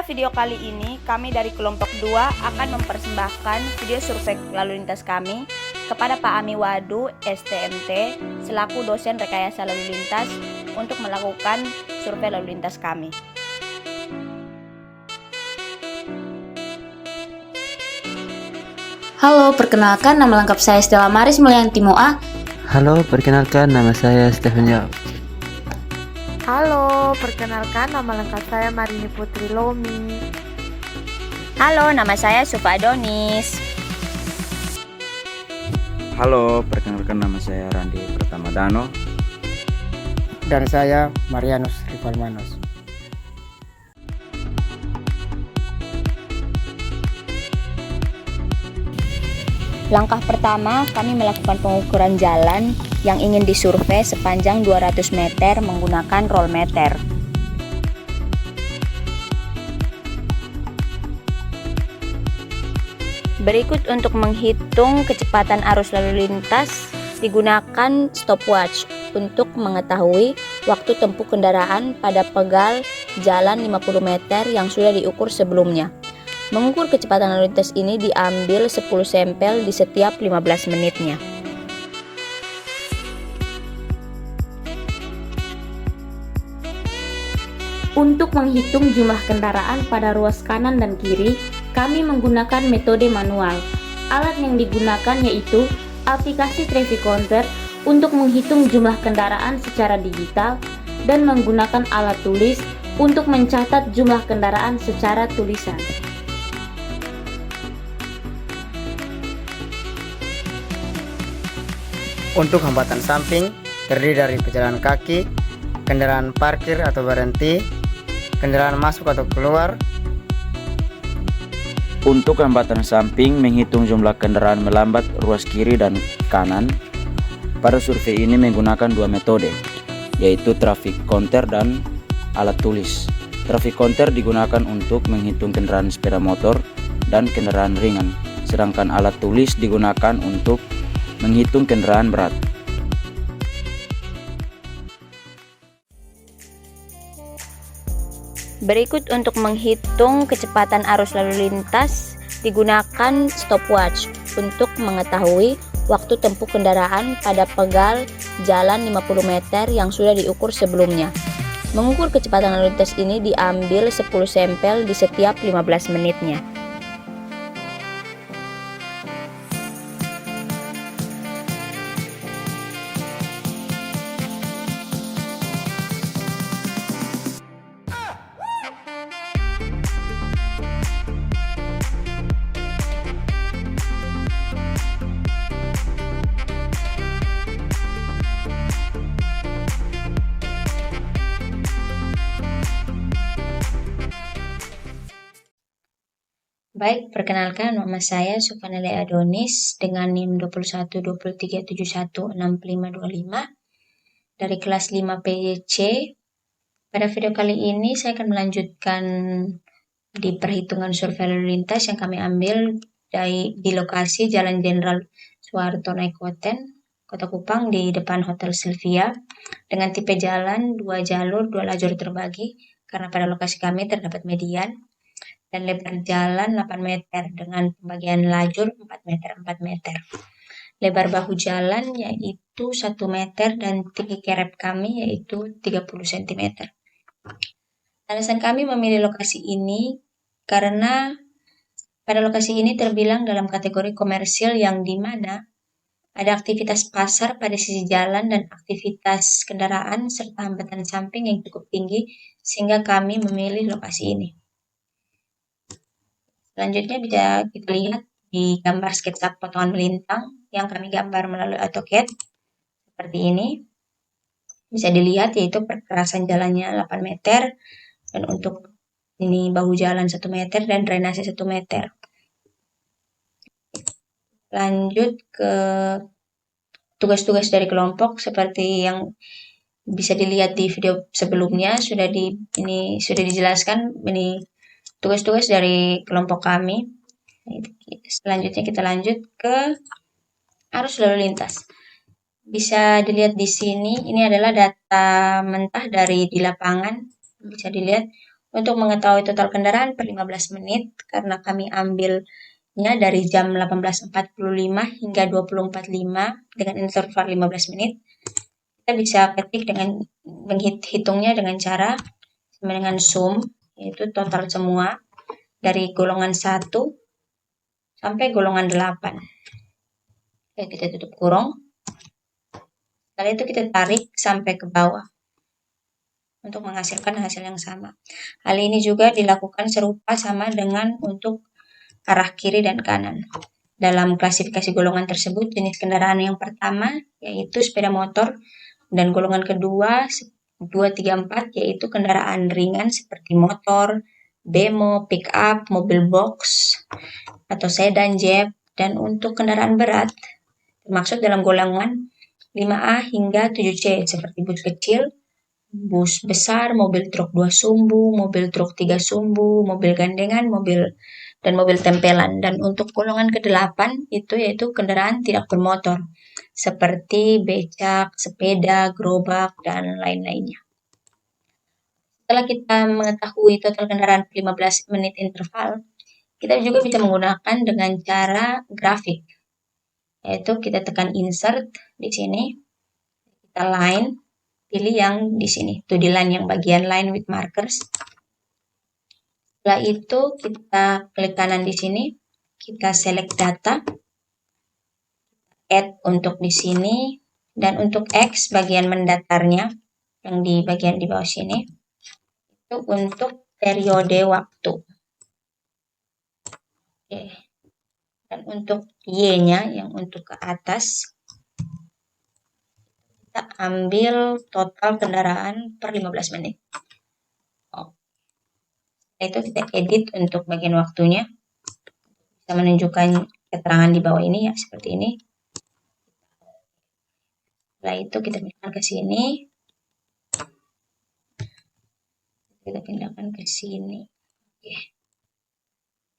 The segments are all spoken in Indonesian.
Pada video kali ini, kami dari kelompok 2 akan mempersembahkan video survei lalu lintas kami kepada Pak Ami Wadu, STMT, selaku dosen rekayasa lalu lintas untuk melakukan survei lalu lintas kami. Halo, perkenalkan nama lengkap saya Stella Maris Mulyanti Moa. Halo, perkenalkan nama saya Stephen Yap. Halo, perkenalkan nama lengkap saya Marini Putri Lomi. Halo, nama saya Sufa Adonis. Halo, perkenalkan nama saya Randi Pratama Dano. Dan saya Marianus Rivalmanos. Langkah pertama, kami melakukan pengukuran jalan yang ingin disurvei sepanjang 200 meter menggunakan roll meter. Berikut untuk menghitung kecepatan arus lalu lintas digunakan stopwatch untuk mengetahui waktu tempuh kendaraan pada pegal jalan 50 meter yang sudah diukur sebelumnya. Mengukur kecepatan lalu lintas ini diambil 10 sampel di setiap 15 menitnya. Untuk menghitung jumlah kendaraan pada ruas kanan dan kiri, kami menggunakan metode manual. Alat yang digunakan yaitu aplikasi Traffic Counter untuk menghitung jumlah kendaraan secara digital dan menggunakan alat tulis untuk mencatat jumlah kendaraan secara tulisan. Untuk hambatan samping terdiri dari pejalan kaki, kendaraan parkir atau berhenti, kendaraan masuk atau keluar. Untuk hambatan samping menghitung jumlah kendaraan melambat ruas kiri dan kanan. Pada survei ini menggunakan dua metode, yaitu traffic counter dan alat tulis. Traffic counter digunakan untuk menghitung kendaraan sepeda motor dan kendaraan ringan, sedangkan alat tulis digunakan untuk menghitung kendaraan berat. Berikut untuk menghitung kecepatan arus lalu lintas digunakan stopwatch untuk mengetahui waktu tempuh kendaraan pada pegal jalan 50 meter yang sudah diukur sebelumnya. Mengukur kecepatan lalu lintas ini diambil 10 sampel di setiap 15 menitnya. Baik, perkenalkan nama saya Sufanele Adonis dengan NIM 2123716525 dari kelas 5 PYC. Pada video kali ini saya akan melanjutkan di perhitungan survei lalu lintas yang kami ambil di lokasi Jalan Jenderal Soeharto Naikoten, Kota Kupang di depan Hotel Sylvia dengan tipe jalan 2 jalur 2 lajur terbagi karena pada lokasi kami terdapat median. Dan lebar jalan 8 meter dengan pembagian lajur 4 meter 4 meter. Lebar bahu jalan yaitu 1 meter dan tinggi kerep kami yaitu 30 cm. Alasan kami memilih lokasi ini karena pada lokasi ini terbilang dalam kategori komersil yang dimana ada aktivitas pasar pada sisi jalan dan aktivitas kendaraan serta hambatan samping yang cukup tinggi sehingga kami memilih lokasi ini. Selanjutnya bisa kita lihat di gambar sketsa potongan melintang yang kami gambar melalui AutoCAD seperti ini. Bisa dilihat yaitu perkerasan jalannya 8 meter dan untuk ini bahu jalan 1 meter dan drainase 1 meter. Lanjut ke tugas-tugas dari kelompok seperti yang bisa dilihat di video sebelumnya sudah dijelaskan ini tugas-tugas dari kelompok kami. Selanjutnya kita lanjut ke arus lalu lintas. Bisa dilihat di sini, ini adalah data mentah di lapangan. Bisa dilihat Untuk mengetahui total kendaraan per 15 menit, karena kami ambilnya dari jam 18.45 hingga 20.45 dengan interval 15 menit, kita bisa ketik dengan menghitungnya dengan cara sama dengan sum, yaitu total semua dari golongan 1 sampai golongan 8. Oke, kita tutup kurung. Setelah itu kita tarik sampai ke bawah untuk menghasilkan hasil yang sama. Hal ini juga dilakukan serupa sama dengan untuk arah kiri dan kanan. Dalam klasifikasi golongan tersebut, jenis kendaraan yang pertama yaitu sepeda motor, dan golongan kedua 2, 3, 4 yaitu kendaraan ringan seperti motor, bemo, pick up, mobil box, atau sedan, jeep. Dan untuk kendaraan berat termasuk dalam golongan 5A hingga 7C seperti bus kecil, bus besar, mobil truk 2 sumbu, mobil truk 3 sumbu, mobil gandengan, dan mobil tempelan. Dan untuk golongan ke-8 itu yaitu kendaraan tidak bermotor seperti becak, sepeda, gerobak, dan lain-lainnya. Setelah kita mengetahui total kendaraan 15 menit interval, kita juga bisa menggunakan dengan cara grafik, yaitu kita tekan insert di sini, kita line, pilih yang di sini, to the line yang bagian line with markers. Setelah itu kita klik kanan di sini, kita select data, add untuk di sini, dan untuk X bagian mendatarnya yang di bagian di bawah sini itu untuk periode waktu. Oke. Dan untuk Y-nya yang untuk ke atas kita ambil total kendaraan per 15 menit. Itu kita edit untuk bagian waktunya. Bisa menunjukkan keterangan di bawah ini ya, seperti ini. Setelah itu kita pindahkan ke sini. Kita pindahkan ke sini. Oke.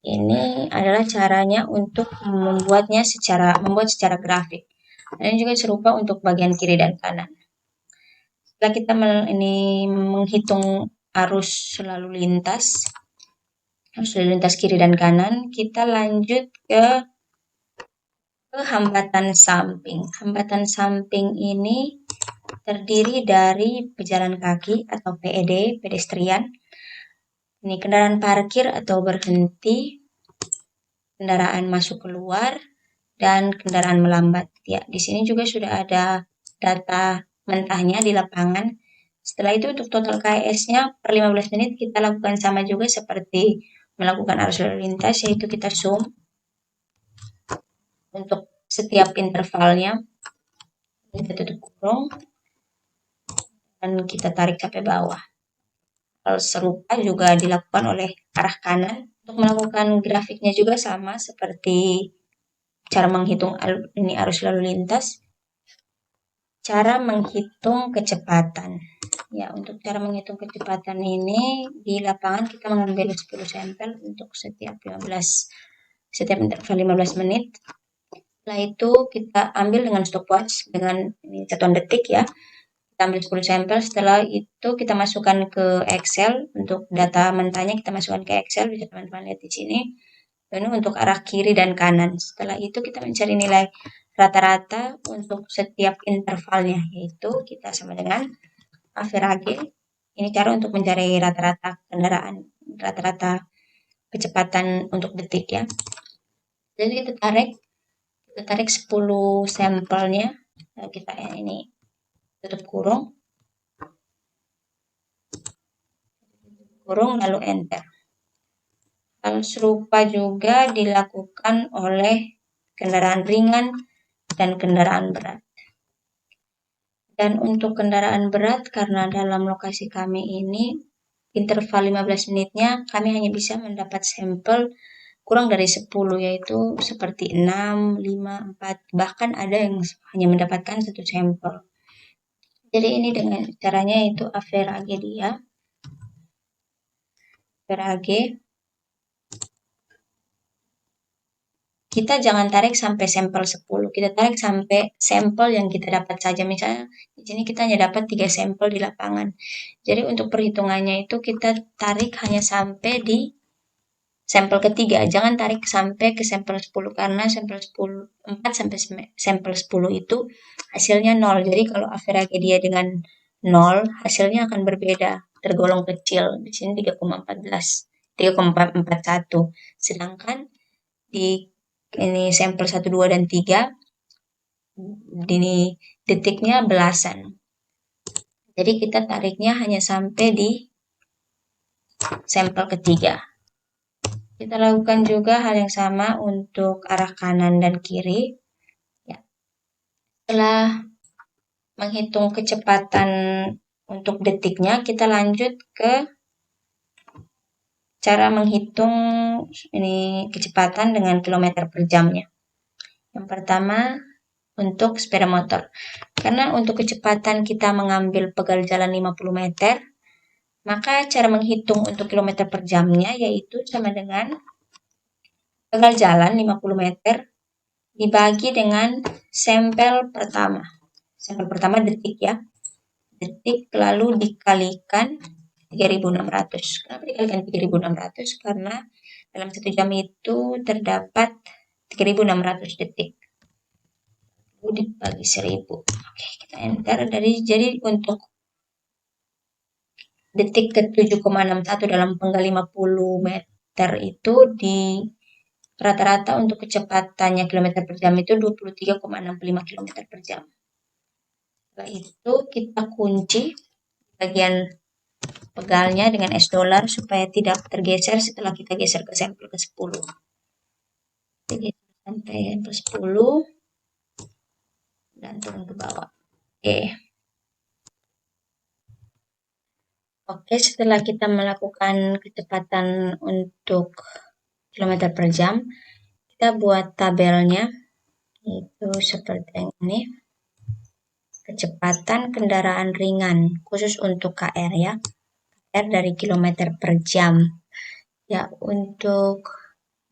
Ini adalah caranya untuk membuat secara grafik. Dan juga serupa untuk bagian kiri dan kanan. Setelah kita menghitung arus lalu lintas kiri dan kanan, kita lanjut ke hambatan samping. Hambatan samping ini terdiri dari pejalan kaki atau PED, pedestrian. Ini kendaraan parkir atau berhenti, kendaraan masuk keluar, dan kendaraan melambat. Ya, di sini juga sudah ada data mentahnya di lapangan. Setelah itu untuk total KS-nya per 15 menit kita lakukan sama juga seperti melakukan arus lalu lintas, yaitu kita zoom untuk setiap intervalnya. Kita tutup kurung dan kita tarik sampai bawah. Hal serupa juga dilakukan oleh arah kanan. Untuk melakukan grafiknya juga sama seperti cara menghitung arus lalu lintas. Cara menghitung kecepatan. Ya, untuk cara menghitung kecepatan ini di lapangan kita mengambil 10 sampel untuk setiap interval 15 menit. Setelah itu kita ambil dengan stopwatch dengan satuan detik ya. Kita ambil 10 sampel, setelah itu kita masukkan ke Excel. Untuk data mentahnya kita masukkan ke Excel, bisa teman-teman lihat di sini. Ini untuk arah kiri dan kanan. Setelah itu kita mencari nilai rata-rata untuk setiap intervalnya, yaitu kita sama dengan average. Ini cara untuk mencari rata-rata kendaraan, rata-rata kecepatan untuk detik ya. Jadi kita tarik 10 sampelnya. Kita ini tutup kurung lalu enter. Hal serupa juga dilakukan oleh kendaraan ringan dan kendaraan berat. Dan untuk kendaraan berat, karena dalam lokasi kami ini interval 15 menitnya kami hanya bisa mendapat sampel kurang dari 10, yaitu seperti 6, 5, 4, bahkan ada yang hanya mendapatkan 1 sampel. Jadi ini dengan caranya itu average dia. Average kita jangan tarik sampai sampel 10. Kita tarik sampai sampel yang kita dapat saja. Misalnya di sini kita hanya dapat 3 sampel di lapangan. Jadi untuk perhitungannya itu kita tarik hanya sampai di sampel ketiga. Jangan tarik sampai ke sampel 10 karena sampel 10 4 sampai sampel 10 itu hasilnya 0. Jadi kalau average dia dengan 0, hasilnya akan berbeda, tergolong kecil. Di sini 3,41. Sedangkan di ini sampel 1, 2, dan 3, ini detiknya belasan. Jadi kita tariknya hanya sampai di sampel ketiga. Kita lakukan juga hal yang sama untuk arah kanan dan kiri. Ya. Setelah menghitung kecepatan untuk detiknya, kita lanjut ke cara menghitung ini kecepatan dengan kilometer per jamnya. Yang pertama untuk sepeda motor. Karena untuk kecepatan kita mengambil pegal jalan 50 meter, maka cara menghitung untuk kilometer per jamnya yaitu sama dengan pegal jalan 50 meter dibagi dengan sampel pertama. Sampel pertama detik ya. Detik lalu dikalikan 3.600. Kenapa dikalikan 3.600? Karena dalam 1 jam itu terdapat 3.600 detik. Lalu dibagi 1.000. Oke, kita enter. Jadi untuk detik ke 7,61 dalam penggal 50 meter itu di rata-rata untuk kecepatannya kilometer per jam itu 23,65 km per jam. Setelah itu kita kunci bagian pegalnya dengan es dolar supaya tidak tergeser setelah kita geser ke sampel ke 10. Jadi sampai sampel 10 dan turun ke bawah. Oke, setelah kita melakukan kecepatan untuk kilometer per jam, kita buat tabelnya itu seperti yang ini. Kecepatan kendaraan ringan khusus untuk KR ya. KR dari kilometer per jam. Ya, untuk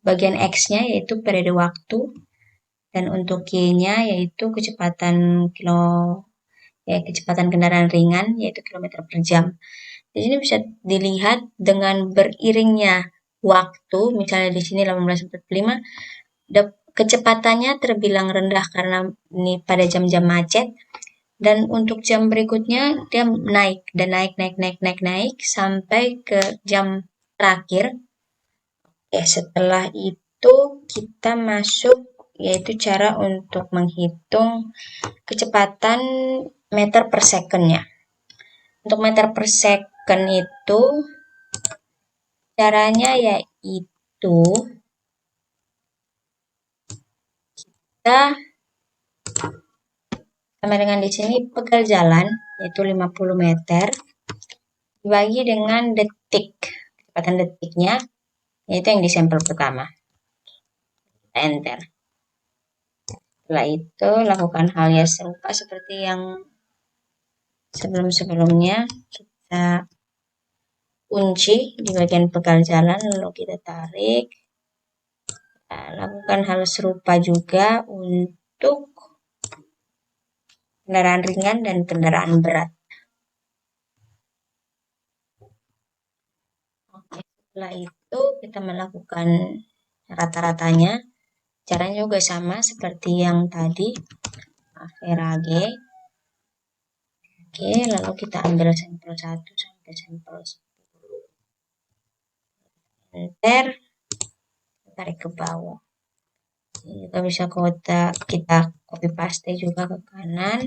bagian X-nya yaitu periode waktu dan untuk Y-nya yaitu kecepatan kecepatan kendaraan ringan yaitu kilometer per jam. Di sini bisa dilihat dengan beriringnya waktu, misalnya di sini 18.45, kecepatannya terbilang rendah karena ini pada jam-jam macet. Dan untuk jam berikutnya dia naik dan naik sampai ke jam terakhir. Setelah itu kita masuk yaitu cara untuk menghitung kecepatan meter per second-nya. Untuk meter per second itu caranya yaitu kita sama dengan di sini pegal jalan yaitu 50 meter dibagi dengan detik, kecepatan detiknya yaitu yang di sampel pertama. Enter. Setelah itu lakukan hal yang serupa seperti yang sebelum-sebelumnya. Kita kunci di bagian pegal jalan lalu kita tarik. Lakukan hal serupa juga untuk kendaraan ringan dan kendaraan berat. Oke, setelah itu kita melakukan rata-ratanya. Caranya juga sama seperti yang tadi, average. Oke, lalu kita ambil sampel 1 sampai sampel 10. Enter, tarik ke bawah. Juga bisa kita copy paste juga ke kanan.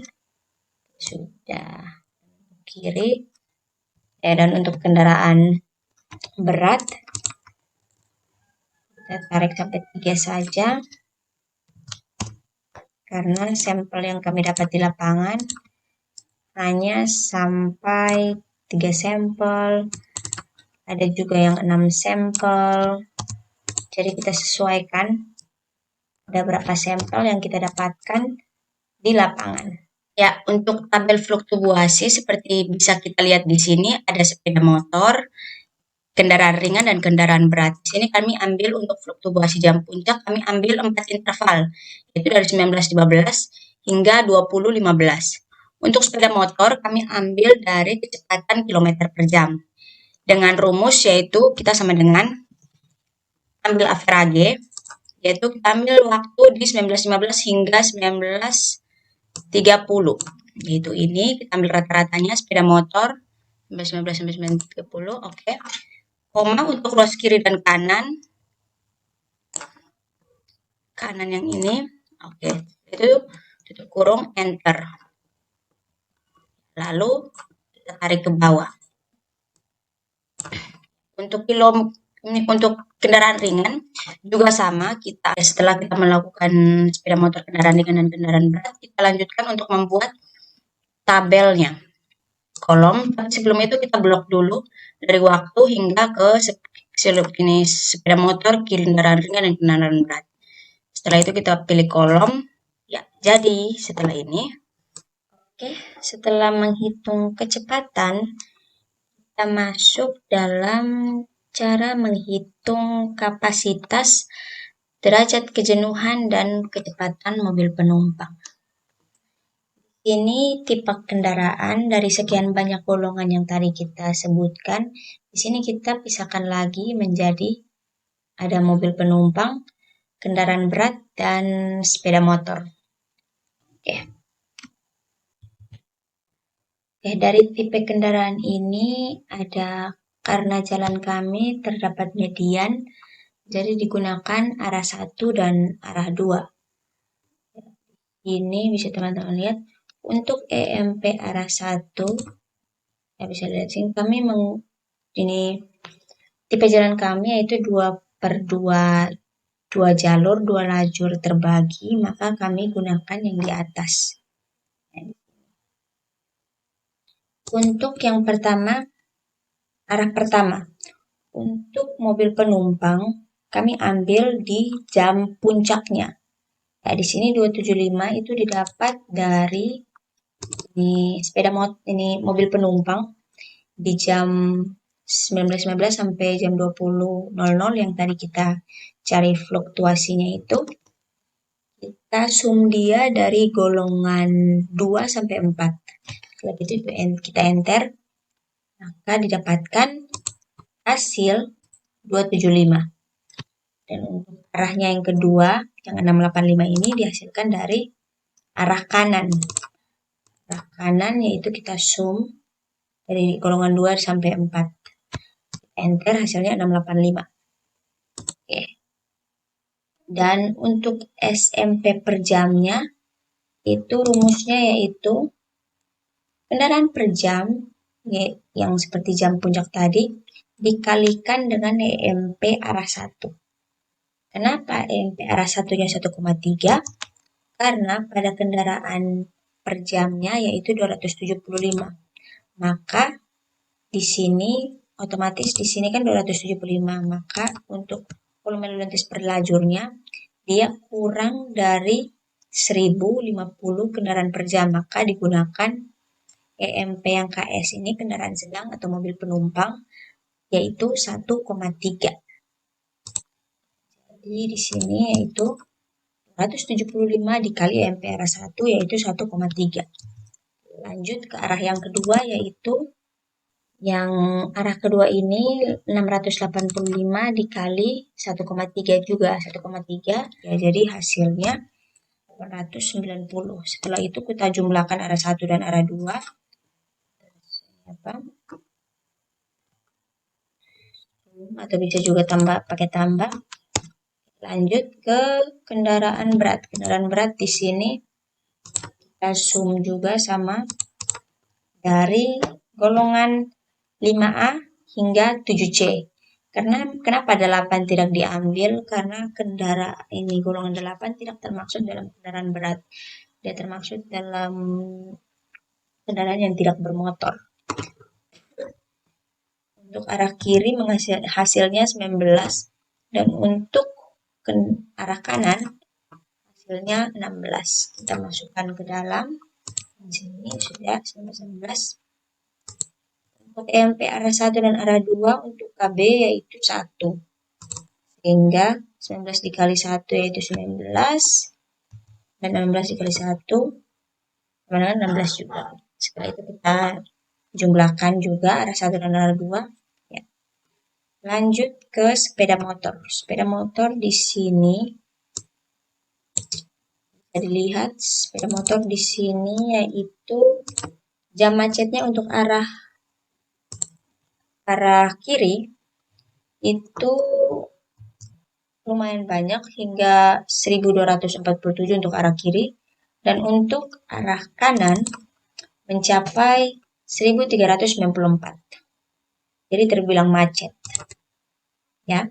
Sudah. Kiri. Dan untuk kendaraan berat kita tarik sampai 3 saja. Karena sampel yang kami dapat di lapangan hanya sampai 3 sampel. Ada juga yang 6 sampel. Jadi kita sesuaikan ada berapa sampel yang kita dapatkan di lapangan. Ya, untuk tabel fluktuasi seperti bisa kita lihat di sini ada sepeda motor kendaraan ringan dan kendaraan berat. Di sini kami ambil untuk fluktuasi jam puncak, kami ambil 4 interval, yaitu dari 19.15 hingga 20.15. Untuk sepeda motor, kami ambil dari kecepatan kilometer per jam. Dengan rumus yaitu kita sama dengan ambil average, yaitu kita ambil waktu di 19.15 hingga 19.30. Gitu, ini kita ambil rata-ratanya sepeda motor 19 sampai 19.30, oke. Koma untuk ruas kiri dan kanan yang ini, oke. Itu tutup kurung, enter. Lalu kita tarik ke bawah. Untuk kendaraan ringan juga sama, setelah kita melakukan sepeda motor, kendaraan ringan dan kendaraan berat, kita lanjutkan untuk membuat tabelnya, kolom. Sebelum itu kita blok dulu dari waktu hingga ke sepeda motor, kendaraan ringan dan kendaraan berat. Setelah itu kita pilih kolom. Ya, jadi setelah ini, oke, setelah menghitung kecepatan, kita masuk dalam cara menghitung kapasitas, derajat kejenuhan, dan kecepatan mobil penumpang. Ini tipe kendaraan dari sekian banyak golongan yang tadi kita sebutkan. Di sini kita pisahkan lagi menjadi ada mobil penumpang, kendaraan berat, dan sepeda motor. Oke, dari tipe kendaraan ini ada, karena jalan kami terdapat median, jadi digunakan arah 1 dan arah 2. Ini bisa teman-teman lihat. Untuk EMP arah 1, ya bisa lihat sini kami ini tipe jalan kami yaitu 2/2 jalur, 2 lajur terbagi, maka kami gunakan yang di atas. Untuk yang pertama, arah pertama, untuk mobil penumpang kami ambil di jam puncaknya. Nah, di sini 275 itu didapat dari mobil penumpang di jam 19.15 sampai jam 20.00 yang tadi kita cari fluktuasinya itu. Kita sum dia dari golongan 2 sampai 4. Setelah itu kita enter, maka didapatkan hasil 275. Dan untuk arahnya yang kedua, yang 685 ini dihasilkan dari arah kanan. Arah kanan yaitu kita sum dari golongan 2 sampai 4. Enter, hasilnya 685. Oke. Dan untuk SMP per jamnya, itu rumusnya yaitu kendaraan per jam yang seperti jam puncak tadi dikalikan dengan EMP arah 1. Kenapa EMP arah 1-nya 1,3? Karena pada kendaraan per jamnya yaitu 275. Maka di sini otomatis di sini kan 275, maka untuk volume lalu lintas per lajurnya dia kurang dari 1050 kendaraan per jam, maka digunakan EMP yang KS ini kendaraan sedang atau mobil penumpang yaitu 1,3. Jadi di sini yaitu 275 dikali EMP arah 1 yaitu 1,3. Lanjut ke arah yang kedua yaitu yang arah kedua ini 685 dikali 1,3 juga 1,3 ya, jadi hasilnya 890. Setelah itu kita jumlahkan arah 1 dan arah 2. Atau bisa juga pakai tambah. Lanjut ke kendaraan berat. Kendaraan berat di sini kita sum juga sama dari golongan 5A hingga 7C. Kenapa 8 tidak diambil? Karena golongan 8 tidak termaksud dalam kendaraan berat. Dia termaksud dalam kendaraan yang tidak bermotor. Untuk arah kiri hasilnya 19 dan untuk arah kanan hasilnya 16. Kita masukkan ke dalam. Di sini sudah 19. Untuk EMP arah 1 dan arah 2 untuk KB yaitu 1. Sehingga 19 dikali 1 yaitu 19. Dan 16 dikali 1 sama dengan 16 juga. Setelah itu kita jumlahkan juga arah 1 dan arah 2. Ya. Lanjut ke sepeda motor. Sepeda motor di sini bisa dilihat sepeda motor di sini yaitu jam macetnya untuk arah kiri itu lumayan banyak hingga 1247 untuk arah kiri, dan untuk arah kanan mencapai 1394. Jadi terbilang macet. Ya.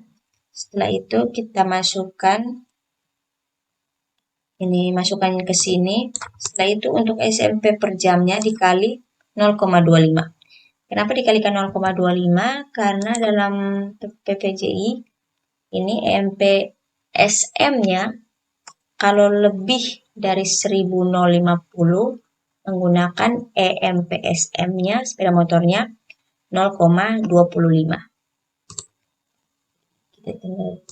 Setelah itu kita masukkan ke sini. Setelah itu untuk SMP per jamnya dikali 0,25. Kenapa dikalikan 0,25? Karena dalam PPJI ini EMP SM-nya kalau lebih dari 1050 menggunakan EMP SM-nya sepeda motornya 0,25. Kita tinggal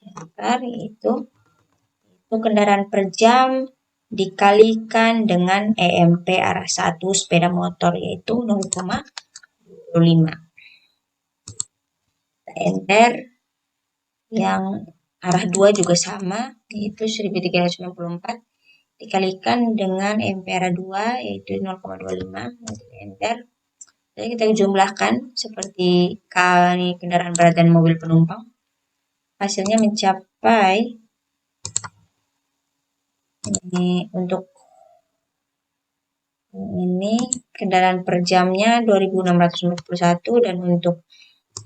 bakar itu kendaraan per jam dikalikan dengan EMP arah 1 sepeda motor yaitu 0,25. Kita enter. Yang arah 2 juga sama yaitu 1394 dikalikan dengan EMP arah 2 yaitu 0,25. Enter. Jadi kita jumlahkan seperti kendaraan berat dan mobil penumpang. Hasilnya mencapai untuk ini kendaraan per jamnya 2651 dan untuk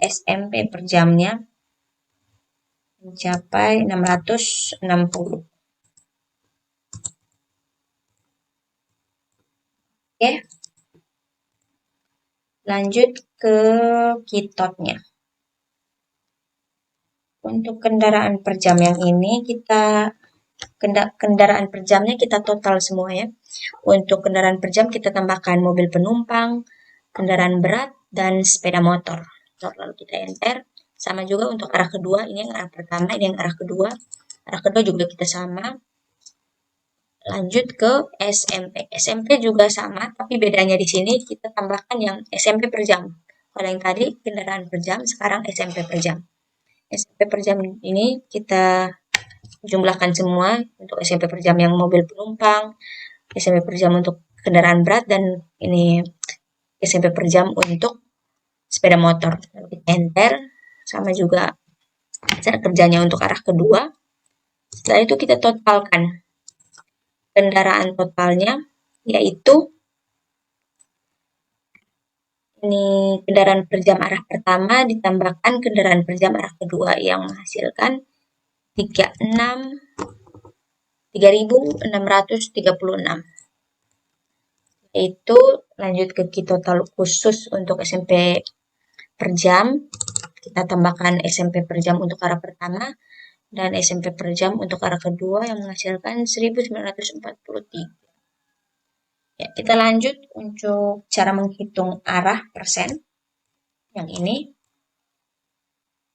SMP per jamnya mencapai 660. Oke. Lanjut ke kitotnya. Untuk kendaraan per jam yang ini kendaraan per jamnya kita total semua ya. Untuk kendaraan per jam kita tambahkan mobil penumpang, kendaraan berat, dan sepeda motor. Lalu kita enter. Sama juga untuk arah kedua, ini yang arah pertama, ini yang arah kedua. Arah kedua juga kita sama. Lanjut ke SMP. SMP juga sama, tapi bedanya di sini kita tambahkan yang SMP per jam. Kalau yang tadi kendaraan per jam, sekarang SMP per jam. SMP per jam ini kita jumlahkan semua untuk SMP per jam yang mobil penumpang, SMP per jam untuk kendaraan berat, dan ini SMP per jam untuk sepeda motor. Lalu kita enter. Sama juga cara kerjanya untuk arah kedua. Setelah itu kita totalkan kendaraan totalnya, yaitu ini kendaraan per jam arah pertama ditambahkan kendaraan per jam arah kedua yang menghasilkan 3.636. Itu lanjut ke total khusus untuk SMP per jam. Kita tambahkan SMP per jam untuk arah pertama dan SMP per jam untuk arah kedua yang menghasilkan 1943. Ya, kita lanjut untuk cara menghitung arah persen. Yang ini.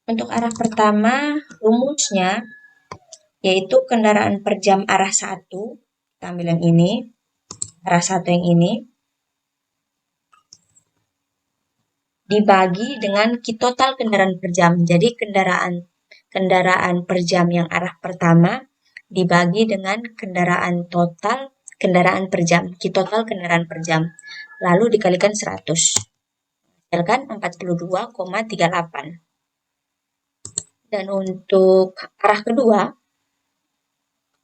Untuk arah pertama, rumusnya yaitu kendaraan per jam arah 1. Kita ambil yang ini. Arah 1 yang ini. Dibagi dengan total kendaraan per jam. Jadi kendaraan per jam yang arah pertama dibagi dengan kendaraan per jam, total kendaraan per jam. Lalu dikalikan 100. Hasilkan 42,38. Dan untuk arah kedua,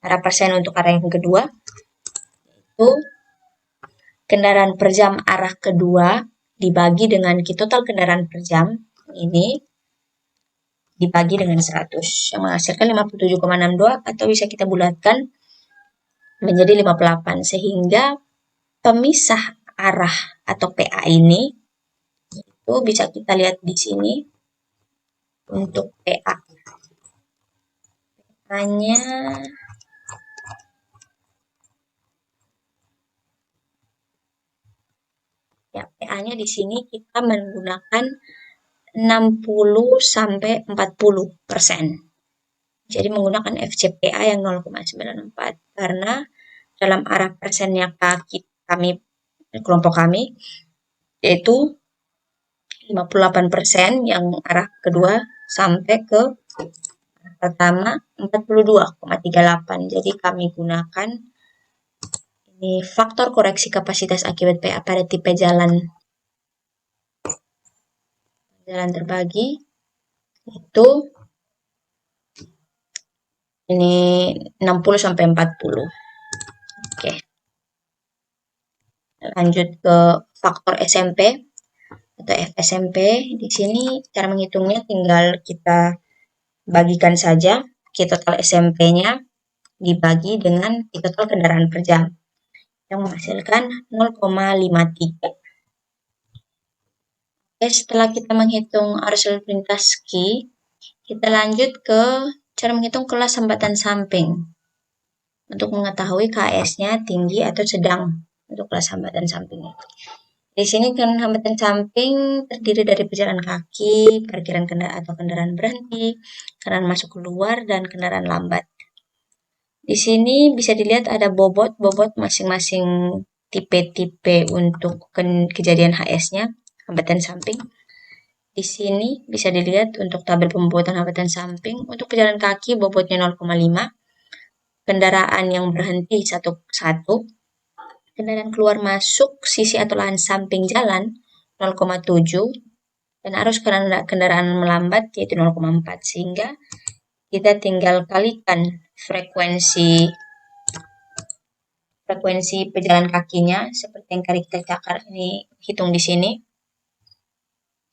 arah persen untuk arah yang kedua, itu kendaraan per jam arah kedua dibagi dengan total kendaraan per jam ini dibagi dengan 100 yang menghasilkan 57,62 atau bisa kita bulatkan menjadi 58 sehingga pemisah arah atau PA ini itu bisa kita lihat di sini untuk PA-nya ya PA kendaraannya di sini kita menggunakan 60 sampai 40%. Jadi menggunakan FCPA yang 0,94 karena dalam arah persennya kami kelompok kami yaitu 58% yang arah kedua sampai ke pertama 42,38. Jadi kami gunakan ini faktor koreksi kapasitas akibat PA pada tipe jalan terbagi itu ini 60 sampai 40. Oke. Lanjut ke faktor SMP atau FSMP. Di sini cara menghitungnya tinggal kita bagikan saja Q total SMP-nya dibagi dengan Q total kendaraan per jam yang menghasilkan 0,53. Oke, setelah kita menghitung arus lalu lintas Q, kita lanjut ke cara menghitung kelas hambatan samping untuk mengetahui KS-nya tinggi atau sedang untuk kelas hambatan samping. Di sini kan hambatan samping terdiri dari pejalan kaki, parkiran kendaraan atau kendaraan berhenti, kendaraan masuk keluar, dan kendaraan lambat. Di sini bisa dilihat ada bobot masing-masing tipe-tipe untuk kejadian HS-nya, hambatan samping. Di sini bisa dilihat untuk tabel pembobotan hambatan samping. Untuk pejalan kaki bobotnya 0,5, kendaraan yang berhenti 1,1, kendaraan keluar masuk sisi atau lahan samping jalan 0,7, dan arus kendaraan melambat yaitu 0,4, sehingga kita tinggal kalikan frekuensi pejalan kakinya seperti yang kita cakar ini, hitung di sini.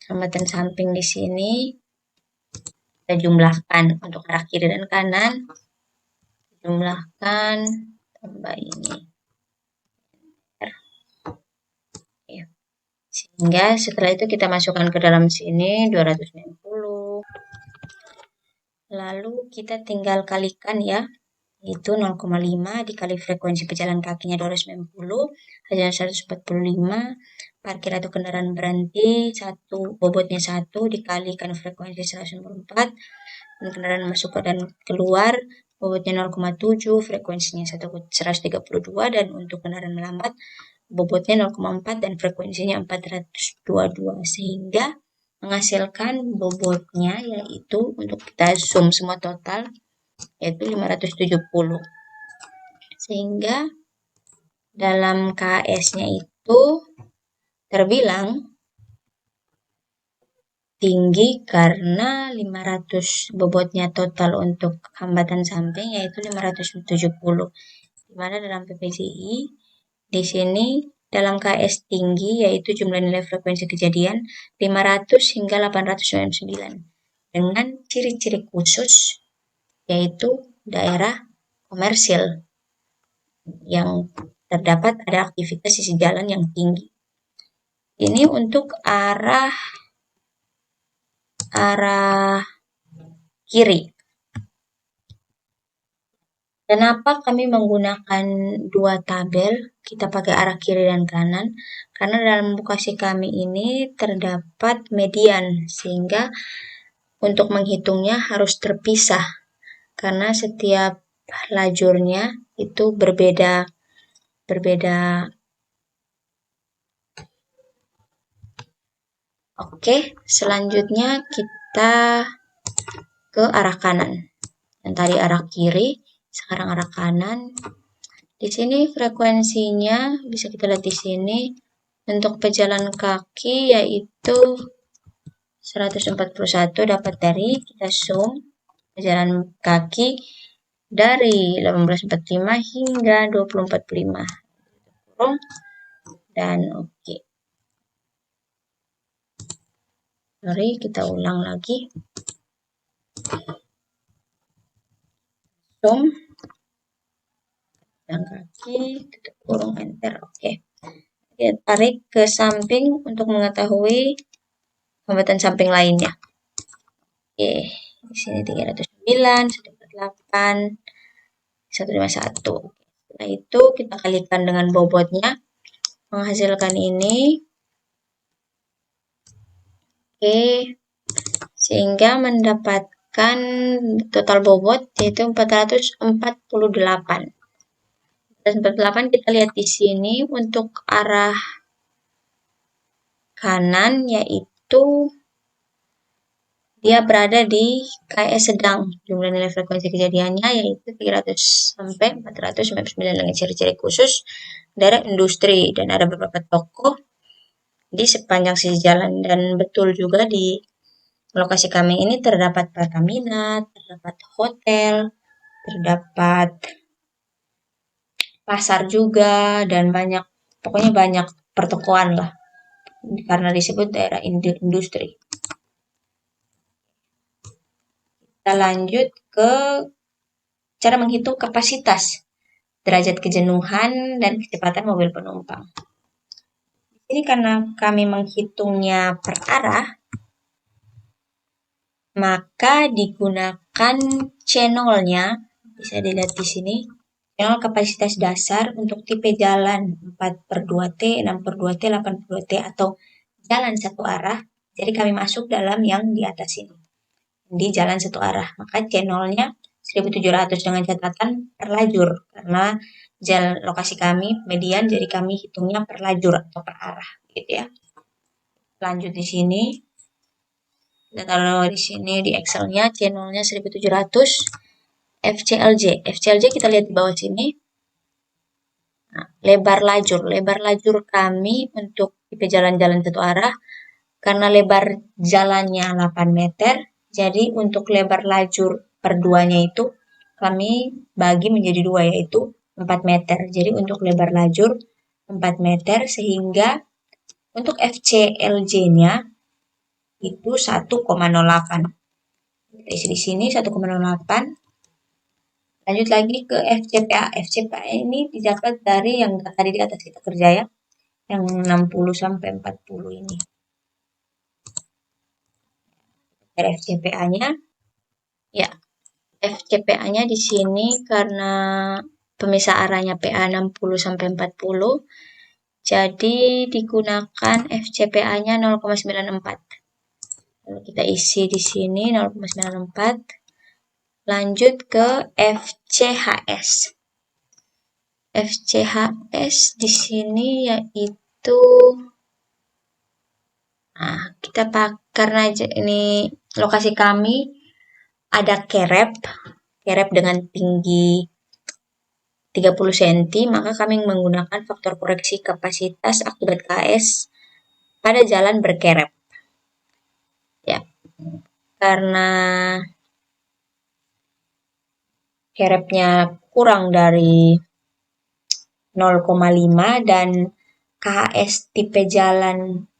Hambatan samping di sini kita jumlahkan untuk arah kiri dan kanan. Jumlahkan tambah ini. Sehingga setelah itu kita masukkan ke dalam sini 290. Lalu kita tinggal kalikan ya, itu 0,5 dikali frekuensi pejalan kakinya 290, hasilnya 145, parkir atau kendaraan berhenti bobotnya 1 dikalikan frekuensi 194, dan kendaraan masuk dan keluar bobotnya 0,7, frekuensinya 132, dan untuk kendaraan melambat bobotnya 0,4 dan frekuensinya 422, sehingga menghasilkan bobotnya yaitu untuk kita sum semua total yaitu 570, sehingga dalam KS-nya itu terbilang tinggi karena 500 bobotnya total untuk hambatan samping yaitu 570, dimana dalam PPJI di sini dalam KS tinggi yaitu jumlah nilai frekuensi kejadian 500 hingga 899 dengan ciri-ciri khusus yaitu daerah komersil yang terdapat ada aktivitas sisi jalan yang tinggi. Ini untuk arah kiri. Kenapa kami menggunakan dua tabel? Kita pakai arah kiri dan kanan karena dalam bukasi kami ini terdapat median, sehingga untuk menghitungnya harus terpisah karena setiap lajurnya itu berbeda. Oke, selanjutnya kita ke arah kanan. Yang tadi arah kiri, sekarang arah kanan. Di sini frekuensinya bisa kita lihat di sini. Untuk pejalan kaki yaitu 141 dapat dari kita sum pejalan kaki dari 1845 hingga 2045. Dan oke. Mari kita ulang lagi. Sum pejalan kaki, tutup kurung, enter. Oke. Kita tarik ke samping untuk mengetahui hambatan samping lainnya. Oke, di sini 309, 148, 151. Setelah itu kita kalikan dengan bobotnya, menghasilkan ini Oke, sehingga mendapatkan total bobot yaitu 448. 448 kita lihat di sini untuk arah kanan yaitu dia berada di KS sedang. Jumlah nilai frekuensi kejadiannya yaitu 300 sampai 499 dengan ciri-ciri khusus daerah industri dan ada beberapa toko di sepanjang sisi jalan, dan betul juga di lokasi kami ini terdapat Pertamina, terdapat hotel, terdapat pasar juga, dan pokoknya banyak pertokoan lah, karena disebut daerah industri. Kita lanjut ke cara menghitung kapasitas, derajat kejenuhan, dan kecepatan mobil penumpang. Ini karena kami menghitungnya per arah, maka digunakan channelnya, bisa dilihat di sini, channel kapasitas dasar untuk tipe jalan 4/2T, 6/2T, 8/2T, atau jalan satu arah. Jadi kami masuk dalam yang di atas ini, di jalan satu arah. Maka channelnya 1700 dengan catatan per lajur, karena jalan lokasi kami median, jadi kami hitungnya per lajur atau per arah, gitu ya. Lanjut di sini, kita taruh di sini di Excelnya, channelnya 1700 FCLJ. FCLJ kita lihat di bawah sini. Nah, lebar lajur kami untuk tipe jalan-jalan satu arah, karena lebar jalannya 8 meter, jadi untuk lebar lajur per duanya itu kami bagi menjadi dua, yaitu 4 meter. Jadi untuk lebar lajur 4 meter, sehingga untuk FCLJ-nya itu 1,08. Kita isi di sini 1,08. Lanjut lagi ke FCPA. FCPA ini didapat dari yang tadi di atas kita kerja ya, yang 60 sampai 40 ini. Dari FCPA-nya, ya, FCPA-nya di sini karena pemisah arahnya PA 60 sampai 40, jadi digunakan FCPA-nya 0,94. Lalu kita isi di sini 0,94. Lanjut ke FCHS. FCHS di sini yaitu, kita karena ini lokasi kami ada kerep dengan tinggi 30 cm, maka kami menggunakan faktor koreksi kapasitas akibat KS pada jalan berkerep. Ya, karena kerepnya kurang dari 0,5 dan KHS tipe jalan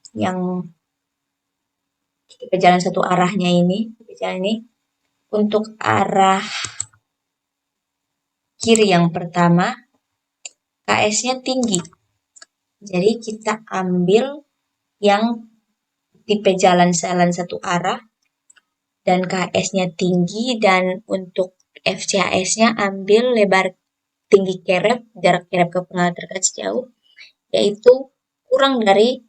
satu arahnya ini, untuk arah kiri yang pertama KS-nya tinggi. Jadi kita ambil yang tipe jalan satu arah dan KS-nya tinggi, dan untuk FCHS-nya ambil lebar tinggi kerep, jarak kerep ke penghalang terdekat sejauh, yaitu kurang dari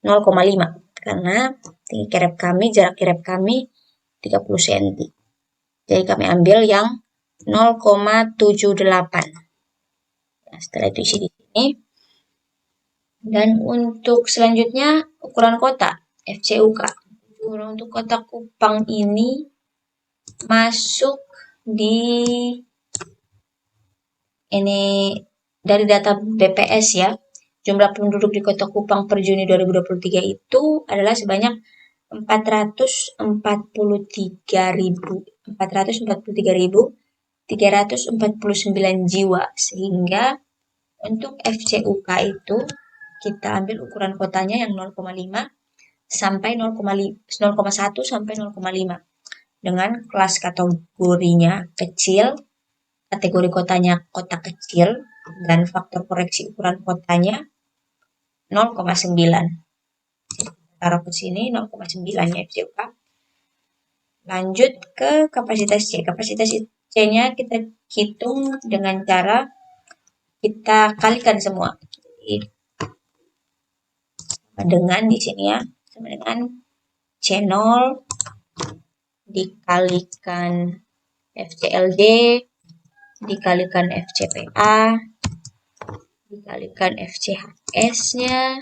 0,5, karena tinggi kerep kami, jarak kerep kami 30 cm. Jadi kami ambil yang 0,78. Nah, setelah itu isi di sini. Dan untuk selanjutnya ukuran kota, FCUK. Untuk kota Kupang ini masuk dari data BPS ya. Jumlah penduduk di Kota Kupang per Juni 2023 itu adalah sebanyak 443.349 jiwa, sehingga untuk FCUK itu kita ambil ukuran kotanya yang 0,5 sampai 0,1 sampai 0,5 dengan kelas kategorinya kecil, kategori kotanya kota kecil, dan faktor koreksi ukuran kotanya 0,9. Taruh ke sini 0,9 ya FCUK. Lanjut ke kapasitas C. Kapasitas C-nya kita hitung dengan cara kita kalikan semua. Jadi, dengan di sini ya, sama dengan FC0 dikalikan FCLD dikalikan FCPA dikalikan FCHS-nya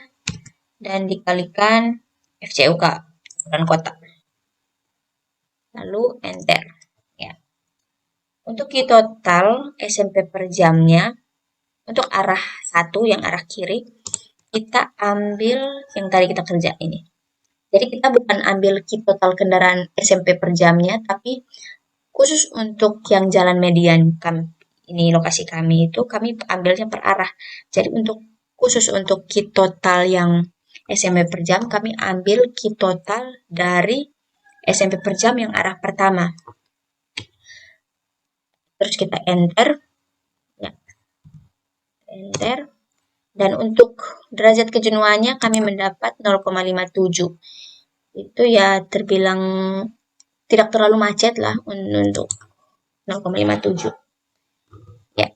dan dikalikan FCUK ukuran kotak. Lalu enter. Ya. Untuk Q total SMP per jamnya untuk arah 1 yang arah kiri kita ambil yang tadi kita kerja ini. Jadi kita bukan ambil Q total kendaraan SMP per jamnya, tapi khusus untuk yang jalan median ini lokasi kami itu kami ambilnya per arah. Jadi khusus untuk Q total yang SMP per jam kami ambil Q total dari SMP per jam yang arah pertama. Terus kita enter. Ya. Enter. Dan untuk derajat kejenuhannya kami mendapat 0,57. Itu ya terbilang tidak terlalu macet lah untuk 0,57. Ya.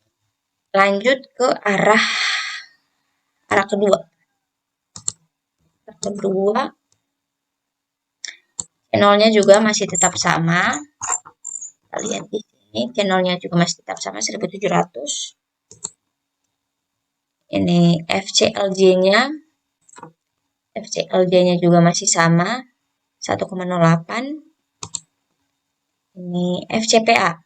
Lanjut ke arah kedua. Arah kedua channelnya juga masih tetap sama. Kita lihat di sini channelnya juga masih tetap sama 1700. Ini FCLJ-nya juga masih sama 1,08. Ini FCPA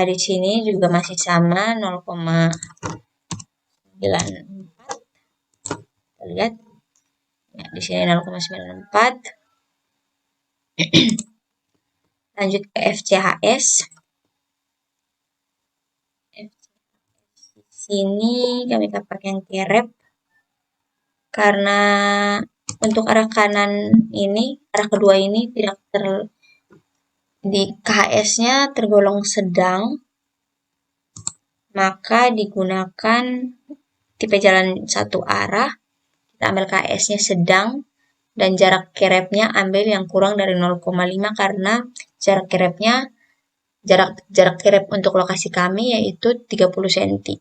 di sini juga masih sama 0,94. Kita lihat ya, di sini 0,94. Lanjut ke FCHS. Sini kami pakai yang kerep karena untuk arah kanan ini, arah kedua ini tidak di KHS-nya tergolong sedang, maka digunakan tipe jalan satu arah. Kita ambil KHS-nya sedang dan jarak kerepnya ambil yang kurang dari 0,5 karena jarak kerep untuk lokasi kami yaitu 30 cm.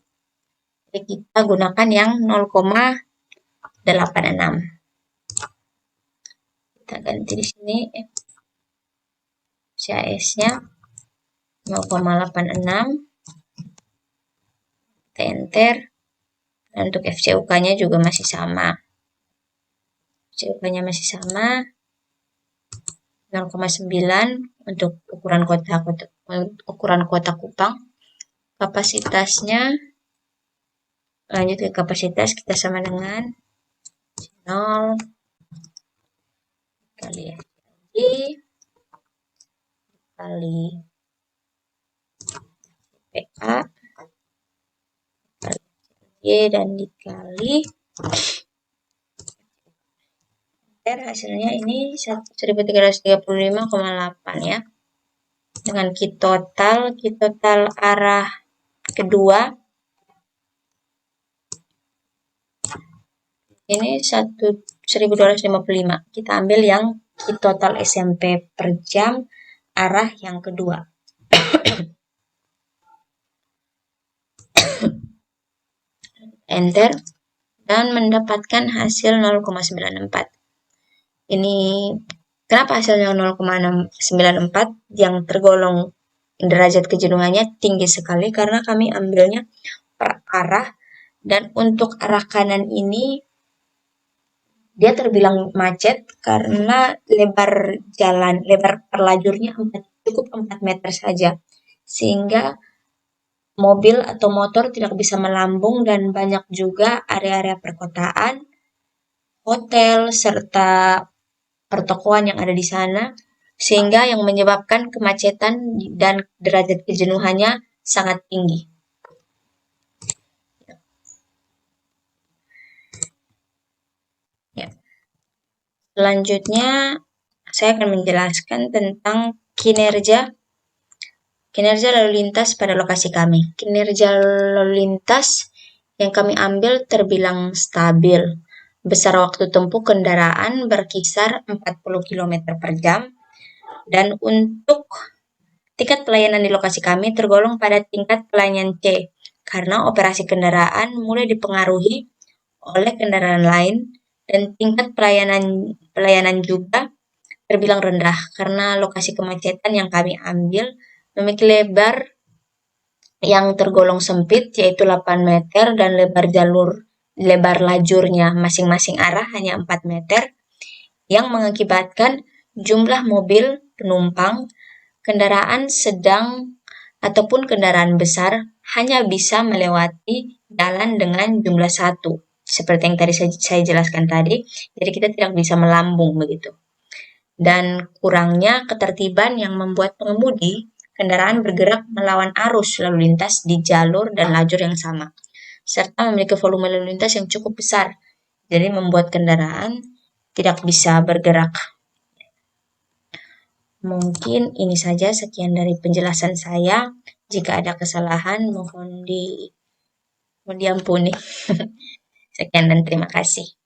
Jadi kita gunakan yang 0,86. Kita ganti di sini FCHS-nya 0,86. Kita enter. Dan untuk FCUK-nya juga masih sama. FCUK-nya masih sama 0,9 untuk ukuran kota Kupang. Kapasitasnya lanjut ke kapasitas kita sama dengan 0 kali kali PA kali dan dikali hasilnya ini 1335,8 ya. Dengan Q total arah kedua ini 1255. Kita ambil yang Q total SMP per jam arah yang kedua. Enter dan mendapatkan hasil 0,94. Ini kenapa hasilnya 0,94 yang tergolong derajat kejenuhannya tinggi sekali karena kami ambilnya per arah dan untuk arah kanan ini dia terbilang macet karena lebar perlajurnya cukup 4 meter saja sehingga mobil atau motor tidak bisa melambung dan banyak juga area-area perkotaan, hotel serta pertokoan yang ada di sana sehingga yang menyebabkan kemacetan dan derajat kejenuhannya sangat tinggi. Ya. Selanjutnya saya akan menjelaskan tentang kinerja lalu lintas pada lokasi kami. Kinerja lalu lintas yang kami ambil terbilang stabil. Besar waktu tempuh kendaraan berkisar 40 km per jam. Dan untuk tingkat pelayanan di lokasi kami tergolong pada tingkat pelayanan C. Karena operasi kendaraan mulai dipengaruhi oleh kendaraan lain Dan tingkat pelayanan juga terbilang rendah karena lokasi kemacetan yang kami ambil memiliki lebar yang tergolong sempit yaitu 8 meter dan lebar lajurnya masing-masing arah hanya 4 meter yang mengakibatkan jumlah mobil penumpang, kendaraan sedang ataupun kendaraan besar hanya bisa melewati jalan dengan jumlah 1 seperti yang tadi saya jelaskan tadi. Jadi kita tidak bisa melambung begitu. Dan kurangnya ketertiban yang membuat pengemudi kendaraan bergerak melawan arus lalu lintas di jalur dan lajur yang sama, serta memiliki volume lalu lintas yang cukup besar, jadi membuat kendaraan tidak bisa bergerak. Mungkin ini saja, sekian dari penjelasan saya. Jika ada kesalahan mohon diampuni. Sekian dan terima kasih.